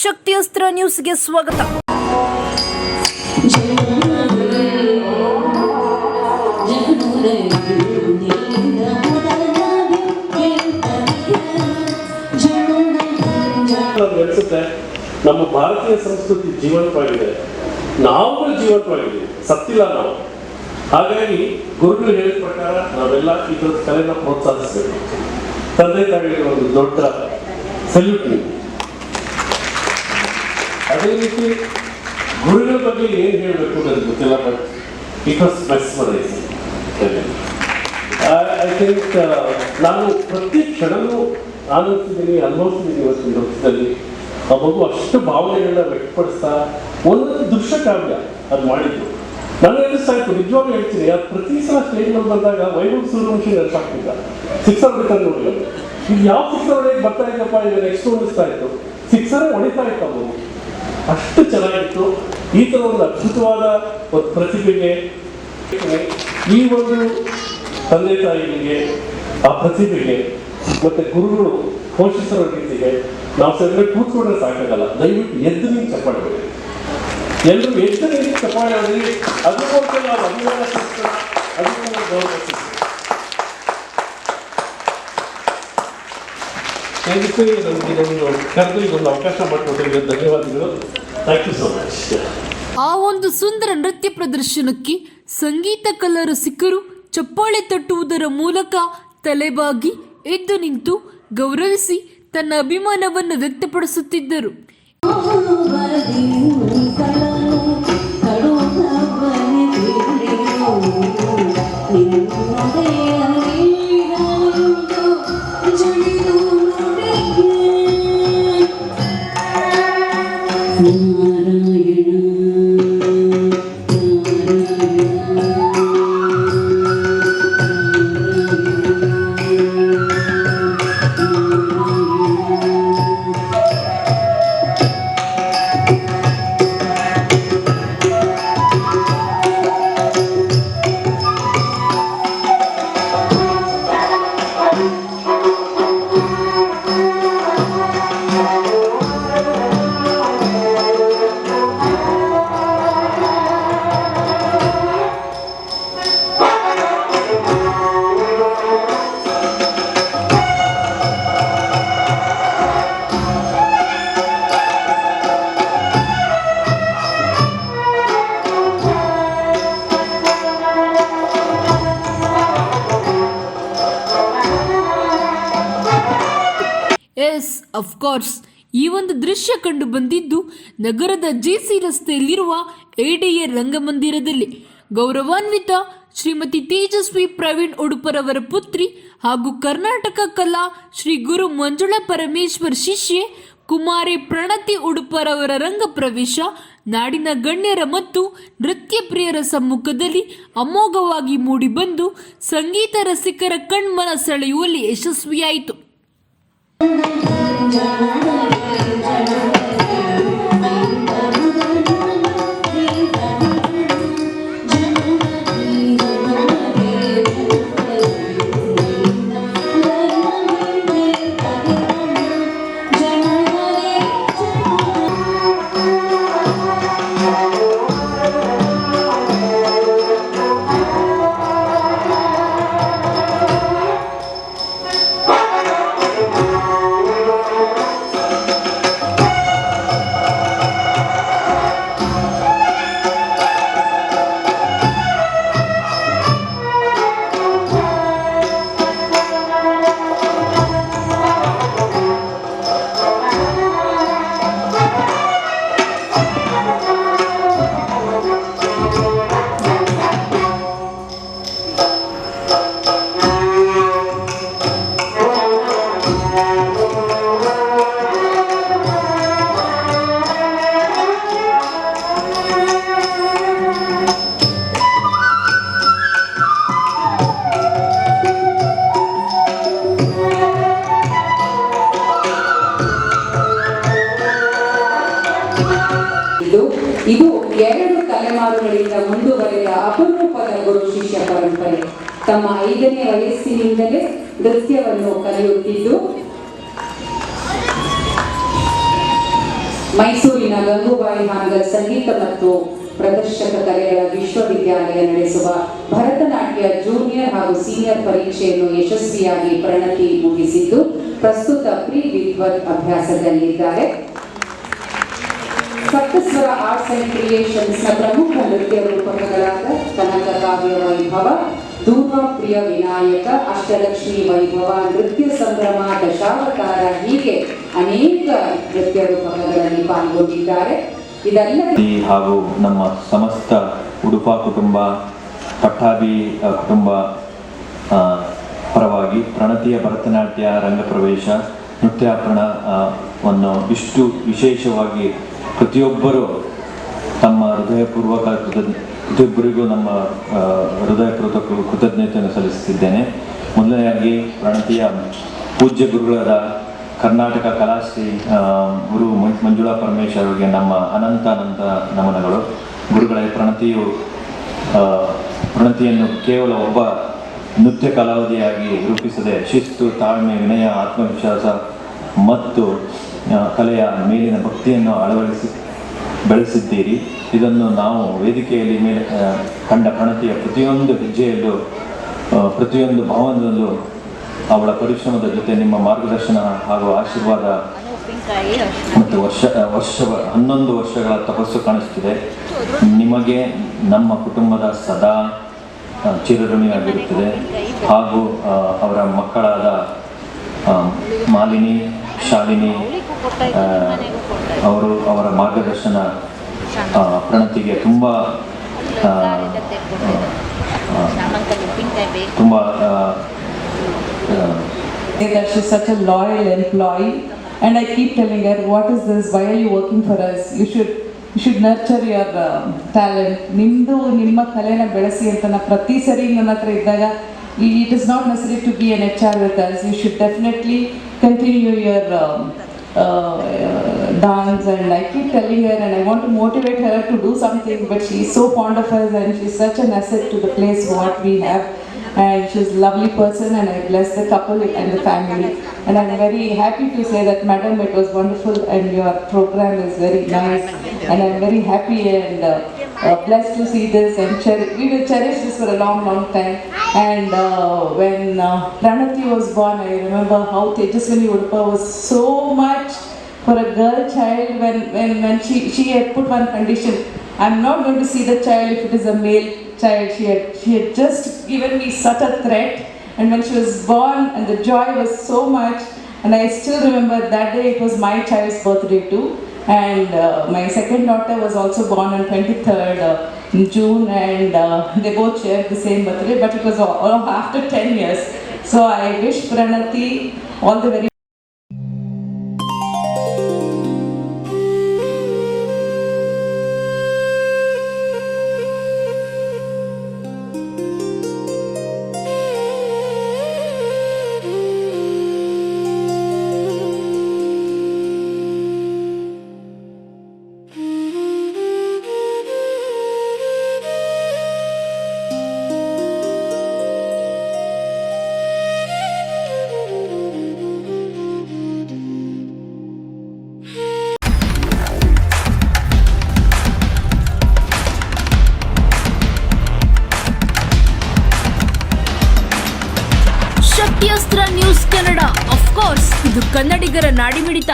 ಶಕ್ತಿಯಸ್ತ್ರ ನ್ಯೂಸ್ಗೆ ಸ್ವಾಗತ. ನಮ್ಮ ಭಾರತೀಯ ಸಂಸ್ಕೃತಿ ಜೀವಂತವಾಗಿದೆ, ನಾವು ಜೀವಂತವಾಗಿದ್ದೀವಿ, ಸತ್ತಿಲ್ಲ ನಾವು. ಹಾಗಾಗಿ ಗುರುಗಳು ಹೇಳಿದ ಪ್ರಕಾರ ನಾವೆಲ್ಲ ಇದರ ಕಲೆನ ಪ್ರೋತ್ಸಾಹಿಸಬೇಕು. ತಂದೆ ತಾಯಿಗಳಿಗೆ ಒಂದು ದೊಡ್ಡ ಸಲ್ಯೂಟ್ ನೀವು. ಅದೇ ರೀತಿ ಗುರುಗಳ ಬಗ್ಗೆ ಏನು ಹೇಳಬೇಕು ನನಗೆ ಗೊತ್ತಿಲ್ಲ, but it was mesmerising. I think ನಾನು ಪ್ರತಿ ಕ್ಷಣವೂ ಆನಂದಿಸಿದ್ದೀನಿ, ಅನುಭವಿಸಿದ್ದೀನಿ. ಇವತ್ತಿನ ನೃತ್ಯದಲ್ಲಿ ಆ ಮಗು ಅಷ್ಟು ಭಾವನೆಗಳನ್ನ ವ್ಯಕ್ತಪಡಿಸ್ತಾ ಒಂದೊಂದು ದೃಶ್ಯ ಕಾವ್ಯ ಅದು ಮಾಡಿದ್ದು ನನಗೆ ಅನಿಸ್ತಾ ಇತ್ತು. ನಿಜವಾಗ್ಲೂ ಹೇಳ್ತೀನಿ, ಅದು ಪ್ರತಿ ಸಲ ಸ್ಟೇಜ್ ಮೇಲೆ ಬಂದಾಗ ವೈಭವ್ ಸೂರ್ಯವಂಶಿ ನೆನಪಾಗ್ತಿದ್ದ. ಸಿಕ್ಸರ್ ಹೊಡಿತಾ ನೋಡಿ, ಇದು ಯಾವ ಸಿಕ್ಸರ್ ಹೊಡೆಯಕ್ಕೆ ಬರ್ತಾ ಇದ್ದಪ್ಪ, ಈಗ ನೆಕ್ಸ್ಟ್ ಹೊಡಿಸ್ತಾ ಇತ್ತು, ಸಿಕ್ಸರೇ ಹೊಡಿತಾ ಇತ್ತು ಮಗು. ಅಷ್ಟು ಚೆನ್ನಾಗಿತ್ತು. ಈ ಥರ ಒಂದು ಅದ್ಭುತವಾದ ಒಂದು ಪ್ರತಿಭೆಗೆ ಈ ಒಂದು ತಂದೆ ತಾಯಿಗಳಿಗೆ, ಆ ಪ್ರತಿಭೆಗೆ ಮತ್ತೆ ಗುರುಗಳು ಪೋಷಿಸೋ ರೀತಿಗೆ ನಾವು ಸರಿಯಾಗಿ ಕೂತ್ಕೊಂಡ್ರೆ ಸಾಕಾಗಲ್ಲ. ದಯವಿಟ್ಟು ಎದ್ದು ನೀವು ಚಪ್ಪಾಡಬೇಕು, ಎಲ್ಲರೂ ಎದ್ದು ನೀವು ಚಪ್ಪಾಡಿ. ಅದಕ್ಕೋಸ್ಕರ ನಾವು ಅಭಿಮಾನ ಸಿಗ್ತದೆ, ಅದಕ್ಕೂ ಗೌರವ ಸಿಗ್ತದೆ. ನಮಗೆ ನಮಗೆ ಕರೆದು ಇದೊಂದು ಅವಕಾಶ ಮಾಡಿಕೊಟ್ಟಿದ್ರೆ ಧನ್ಯವಾದಗಳು. Thank you so much. ಆ ಒಂದು ಸುಂದರ ನೃತ್ಯ ಪ್ರದರ್ಶನಕ್ಕೆ ಸಂಗೀತ ಕಲಾ ರಸಿಕರು ಚಪ್ಪಾಳೆ ತಟ್ಟುವುದರ ಮೂಲಕ ತಲೆಬಾಗಿ ಎದ್ದು ನಿಂತು ಗೌರವಿಸಿ ತನ್ನ ಅಭಿಮಾನವನ್ನು ವ್ಯಕ್ತಪಡಿಸುತ್ತಿದ್ದರು. ಅಫ್ಕೋರ್ಸ್ ಈ ಒಂದು ದೃಶ್ಯ ಕಂಡು ಬಂದಿದ್ದು ನಗರದ ಜೆಸಿ ರಸ್ತೆಯಲ್ಲಿರುವ ಎಡಿಎ ರಂಗಮಂದಿರದಲ್ಲಿ. ಗೌರವಾನ್ವಿತ ಶ್ರೀಮತಿ ತೇಜಸ್ವಿ ಪ್ರವೀಣ್ ಉಡುಪರವರ ಪುತ್ರಿ ಹಾಗೂ ಕರ್ನಾಟಕ ಕಲಾ ಶ್ರೀ ಗುರು ಮಂಜುಳಾ ಪರಮೇಶ್ವರ್ ಶಿಷ್ಯೆ ಕುಮಾರಿ ಪ್ರಣತಿ ಉಡುಪರವರ ರಂಗ ಪ್ರವೇಶ ನಾಡಿನ ಗಣ್ಯರ ಮತ್ತು ನೃತ್ಯ ಪ್ರಿಯರ ಸಮ್ಮುಖದಲ್ಲಿ ಅಮೋಘವಾಗಿ ಮೂಡಿಬಂದು ಸಂಗೀತ ರಸಿಕರ ಕಣ್ಮನ ಸೆಳೆಯುವಲ್ಲಿ ಯಶಸ್ವಿಯಾಯಿತು. ಇದು 2 ತಲೆಮಾರುಗಳಿಂದ ಮುಂದುವರೆದ ಅಪರೂಪದ ಗುರು ಶಿಷ್ಯ ಪರಂಪರೆ. ತಮ್ಮ 5ನೇ ವಯಸ್ಸಿನಿಂದಲೇ ನೃತ್ಯವನ್ನು ಕಲಿಯುತ್ತಿದ್ದು ಮೈಸೂರಿನ ಗಂಗೂಬಾಯಿ ಹಾನಗಲ್ ಸಂಗೀತ ಮತ್ತು ಪ್ರದರ್ಶಕ ಕಲೆಗಳ ವಿಶ್ವವಿದ್ಯಾಲಯ ನಡೆಸುವ ಭರತನಾಟ್ಯ ಜೂನಿಯರ್ ಹಾಗೂ ಸೀನಿಯರ್ ಪರೀಕ್ಷೆಯನ್ನು ಯಶಸ್ವಿಯಾಗಿ ಪ್ರಣತಿ ಮುಗಿಸಿದ್ದು ಪ್ರಸ್ತುತ pre Vidwat ಅಭ್ಯಾಸದಲ್ಲಿದ್ದಾರೆ. Saptaswara arts and ಕ್ರಿಯೇಷನ್ಸ್ನ ಪ್ರಮುಖ ನೃತ್ಯ ರೂಪಕಗಳಾದ ಕನಕ ಕಾವ್ಯ ವೈಭವ, ಧೂಮ ಪ್ರಿಯ ವಿನಾಯಕ, ಅಷ್ಟಲಕ್ಷ್ಮಿ ವೈಭವ, ನೃತ್ಯ ಸಂಭ್ರಮ, ದಶಾವತಾರ ಹೀಗೆ ಅನೇಕ ನೃತ್ಯ ರೂಪಕಗಳಲ್ಲಿ ಪಾಲ್ಗೊಂಡಿದ್ದಾರೆ. ಇದಲ್ಲದೆ ಹಾಗೂ ನಮ್ಮ ಸಮಸ್ತ ಉಡುಪ ಕುಟುಂಬ, ಪಟ್ಟಾಭಿ ಕುಟುಂಬ ಪರವಾಗಿ ಪ್ರಣತಿಯ ಭರತನಾಟ್ಯ ರಂಗಪ್ರವೇಶ ನೃತ್ಯಾರ್ಪಣವನ್ನು ಇಷ್ಟು ವಿಶೇಷವಾಗಿ ಪ್ರತಿಯೊಬ್ಬರು ತಮ್ಮ ಪ್ರತಿಯೊಬ್ಬರಿಗೂ ನಮ್ಮ ಹೃದಯಪೂರ್ವಕ ಕೃತಜ್ಞತೆಯನ್ನು ಸಲ್ಲಿಸುತ್ತಿದ್ದೇನೆ. ಮೊದಲನೆಯಾಗಿ ಪ್ರಣತಿಯ ಪೂಜ್ಯ ಗುರುಗಳಾದ ಕರ್ನಾಟಕ ಕಲಾಶ್ರೀ ಗುರು ಮಂಜುಳಾ ಪರಮೇಶ್ವರ್ ಅವರಿಗೆ ನಮ್ಮ ಅನಂತ ನಮನಗಳು. ಗುರುಗಳೇ, ಪ್ರಣತಿಯನ್ನು ಕೇವಲ ಒಬ್ಬ ನೃತ್ಯ ಕಲಾವಿದೆಯಾಗಿ ರೂಪಿಸದೆ ಶಿಸ್ತು, ತಾಳ್ಮೆ, ವಿನಯ, ಆತ್ಮವಿಶ್ವಾಸ ಮತ್ತು ಕಲೆಯ ಮೇಲಿನ ಭಕ್ತಿಯನ್ನು ಬೆಳೆಸಿದ್ದೀರಿ. ಇದನ್ನು ನಾವು ವೇದಿಕೆಯಲ್ಲಿ ಕಂಡ ಪ್ರಣತಿಯ ಪ್ರತಿಯೊಂದು ಹೆಜ್ಜೆಯಲ್ಲೂ ಪ್ರತಿಯೊಂದು ಭಾವನದಲ್ಲೂ ಅವಳ ಪರಿಶ್ರಮದ ಜೊತೆ ನಿಮ್ಮ ಮಾರ್ಗದರ್ಶನ ಹಾಗೂ ಆಶೀರ್ವಾದ ಮತ್ತು 11 ವರ್ಷಗಳ ತಪಸ್ಸು ಕಾಣಿಸುತ್ತಿದೆ. ನಿಮಗೆ ನಮ್ಮ ಕುಟುಂಬದ ಸದಾ ಚಿರಋಣಿಯಾಗಿರುತ್ತದೆ. ಹಾಗೂ ಅವರ ಮಕ್ಕಳಾದ ಮಾಲಿನಿ, ಶಾಲಿನಿ ಅವರ ಮಾರ್ಗದರ್ಶನ ಪ್ರಣತಿಗೆ ತುಂಬ that she's such a loyal employee, and I keep telling her, what is this, why are you working for us, you should nurture your talent, ನಿಮ್ಮ ಕಲೆನ ಬೆಳೆಸಿ ಅಂತ ನಾ ಪ್ರತಿ ಸರಿ ನನ್ನ ಹತ್ರ ಇದ್ದಾಗ, it is not necessary to be an HR with us, you should definitely continue your dance. And I keep telling her, and I want to motivate her to do something, but she is so fond of us and she is such an asset to the place what we have, and she is a lovely person, and I bless the couple and the family. And I'm very happy to say that, madam, it was wonderful and your program is very nice, and I'm very happy and blessed to see this, and we will cherish this for a long time. And when Pranati was born, I remember how Tejaswini Udupa was so much for a girl child. When she had put one condition, I'm not going to see the child if it is a male child. She had just given me such a threat, and when she was born, and the joy was so much, and I still remember that day. It was my child's birthday too, and my second daughter was also born on 23rd June, and they both shared the same birthday, but it was all after 10 years. So I wish Pranati all the very ಶಕ್ತಿಯಸ್ತ್ರ news ಕನ್ನಡ, of course ಇದು ಕನ್ನಡಿಗರ ನಾಡಿಮಿಡಿತ.